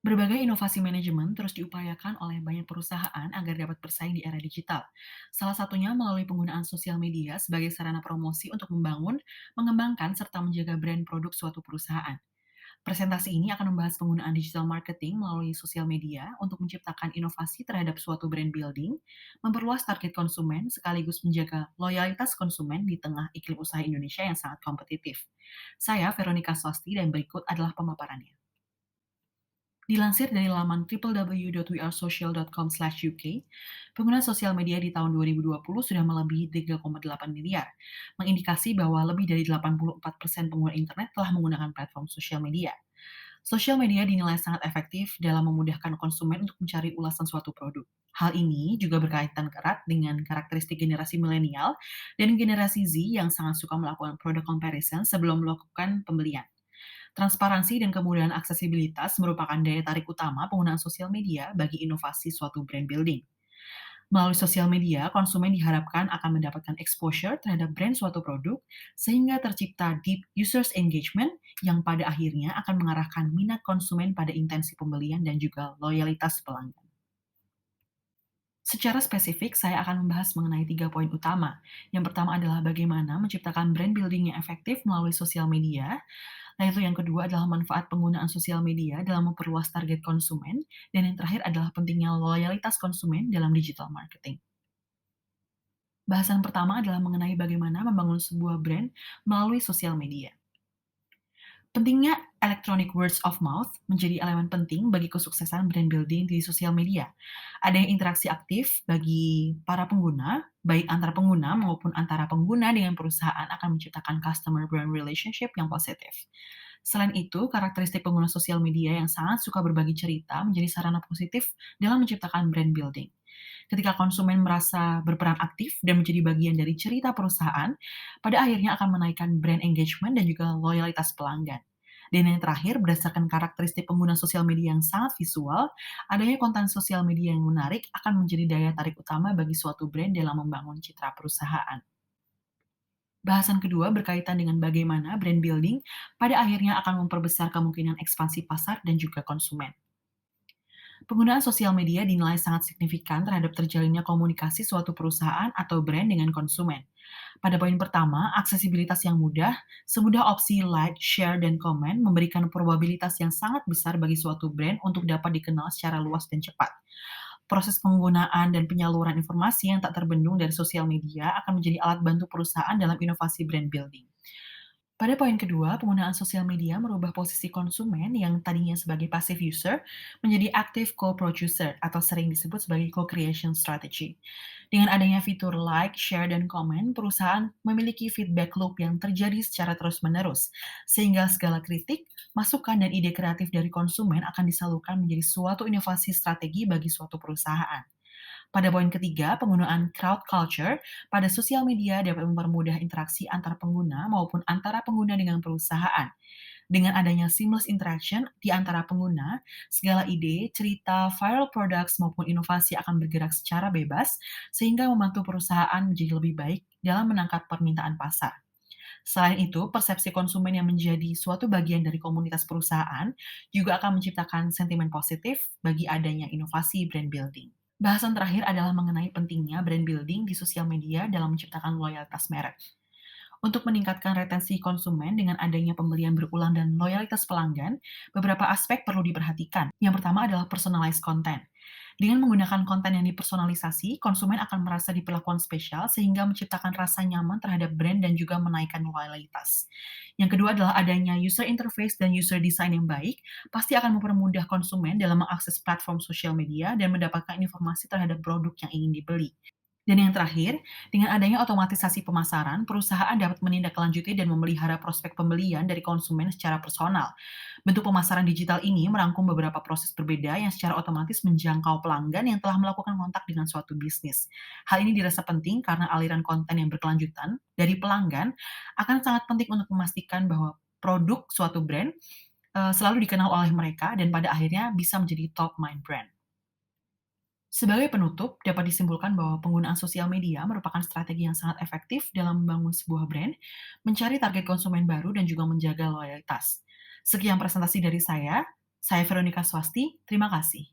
Berbagai inovasi manajemen terus diupayakan oleh banyak perusahaan agar dapat bersaing di era digital. Salah satunya melalui penggunaan sosial media sebagai sarana promosi untuk membangun, mengembangkan, serta menjaga brand produk suatu perusahaan. Presentasi ini akan membahas penggunaan digital marketing melalui sosial media untuk menciptakan inovasi terhadap suatu brand building, memperluas target konsumen, sekaligus menjaga loyalitas konsumen di tengah iklim usaha Indonesia yang sangat kompetitif. Saya Veronica Swasti dan berikut adalah pemaparannya. Dilansir dari laman www.wearesocial.com/uk, pengguna sosial media di tahun 2020 sudah melebihi 3,8 miliar, mengindikasi bahwa lebih dari 84% pengguna internet telah menggunakan platform sosial media. Sosial media dinilai sangat efektif dalam memudahkan konsumen untuk mencari ulasan suatu produk. Hal ini juga berkaitan erat dengan karakteristik generasi milenial dan generasi Z yang sangat suka melakukan product comparison sebelum melakukan pembelian. Transparansi dan kemudahan aksesibilitas merupakan daya tarik utama penggunaan sosial media bagi inovasi suatu brand building. Melalui sosial media, konsumen diharapkan akan mendapatkan exposure terhadap brand suatu produk, sehingga tercipta deep users engagement yang pada akhirnya akan mengarahkan minat konsumen pada intensi pembelian dan juga loyalitas pelanggan. Secara spesifik, saya akan membahas mengenai 3 poin utama. Yang pertama adalah bagaimana menciptakan brand building yang efektif melalui sosial media. Nah, itu yang kedua adalah manfaat penggunaan sosial media dalam memperluas target konsumen, dan yang terakhir adalah pentingnya loyalitas konsumen dalam digital marketing. Bahasan pertama adalah mengenai bagaimana membangun sebuah brand melalui sosial media. Pentingnya electronic words of mouth menjadi elemen penting bagi kesuksesan brand building di sosial media. Adanya interaksi aktif bagi para pengguna, baik antara pengguna maupun antara pengguna dengan perusahaan akan menciptakan customer brand relationship yang positif. Selain itu, karakteristik pengguna sosial media yang sangat suka berbagi cerita menjadi sarana positif dalam menciptakan brand building. Ketika konsumen merasa berperan aktif dan menjadi bagian dari cerita perusahaan, pada akhirnya akan menaikkan brand engagement dan juga loyalitas pelanggan. Dan yang terakhir, berdasarkan karakteristik pengguna sosial media yang sangat visual, adanya konten sosial media yang menarik akan menjadi daya tarik utama bagi suatu brand dalam membangun citra perusahaan. Bahasan kedua berkaitan dengan bagaimana brand building pada akhirnya akan memperbesar kemungkinan ekspansi pasar dan juga konsumen. Penggunaan sosial media dinilai sangat signifikan terhadap terjalinnya komunikasi suatu perusahaan atau brand dengan konsumen. Pada poin pertama, aksesibilitas yang mudah, semudah opsi like, share, dan komen memberikan probabilitas yang sangat besar bagi suatu brand untuk dapat dikenal secara luas dan cepat. Proses penggunaan dan penyaluran informasi yang tak terbendung dari sosial media akan menjadi alat bantu perusahaan dalam inovasi brand building. Pada poin kedua, penggunaan sosial media merubah posisi konsumen yang tadinya sebagai passive user menjadi active co-producer atau sering disebut sebagai co-creation strategy. Dengan adanya fitur like, share, dan komen, perusahaan memiliki feedback loop yang terjadi secara terus-menerus, sehingga segala kritik, masukan, dan ide kreatif dari konsumen akan disalurkan menjadi suatu inovasi strategi bagi suatu perusahaan. Pada poin ketiga, penggunaan crowd culture pada sosial media dapat mempermudah interaksi antar pengguna maupun antara pengguna dengan perusahaan. Dengan adanya seamless interaction di antara pengguna, segala ide, cerita, viral products maupun inovasi akan bergerak secara bebas sehingga membantu perusahaan menjadi lebih baik dalam menangkap permintaan pasar. Selain itu, persepsi konsumen yang menjadi suatu bagian dari komunitas perusahaan juga akan menciptakan sentimen positif bagi adanya inovasi brand building. Bahasan terakhir adalah mengenai pentingnya brand building di sosial media dalam menciptakan loyalitas merek. Untuk meningkatkan retensi konsumen dengan adanya pembelian berulang dan loyalitas pelanggan, beberapa aspek perlu diperhatikan. Yang pertama adalah personalized content. Dengan menggunakan konten yang dipersonalisasi, konsumen akan merasa diperlakukan spesial sehingga menciptakan rasa nyaman terhadap brand dan juga menaikkan loyalitas. Yang kedua adalah adanya user interface dan user design yang baik, pasti akan mempermudah konsumen dalam mengakses platform sosial media dan mendapatkan informasi terhadap produk yang ingin dibeli. Dan yang terakhir, dengan adanya otomatisasi pemasaran, perusahaan dapat menindaklanjuti dan memelihara prospek pembelian dari konsumen secara personal. Bentuk pemasaran digital ini merangkum beberapa proses berbeda yang secara otomatis menjangkau pelanggan yang telah melakukan kontak dengan suatu bisnis. Hal ini dirasa penting karena aliran konten yang berkelanjutan dari pelanggan akan sangat penting untuk memastikan bahwa produk suatu brand selalu dikenal oleh mereka dan pada akhirnya bisa menjadi top mind brand. Sebagai penutup, dapat disimpulkan bahwa penggunaan sosial media merupakan strategi yang sangat efektif dalam membangun sebuah brand, mencari target konsumen baru, dan juga menjaga loyalitas. Sekian presentasi dari saya. Saya Veronica Swasti, terima kasih.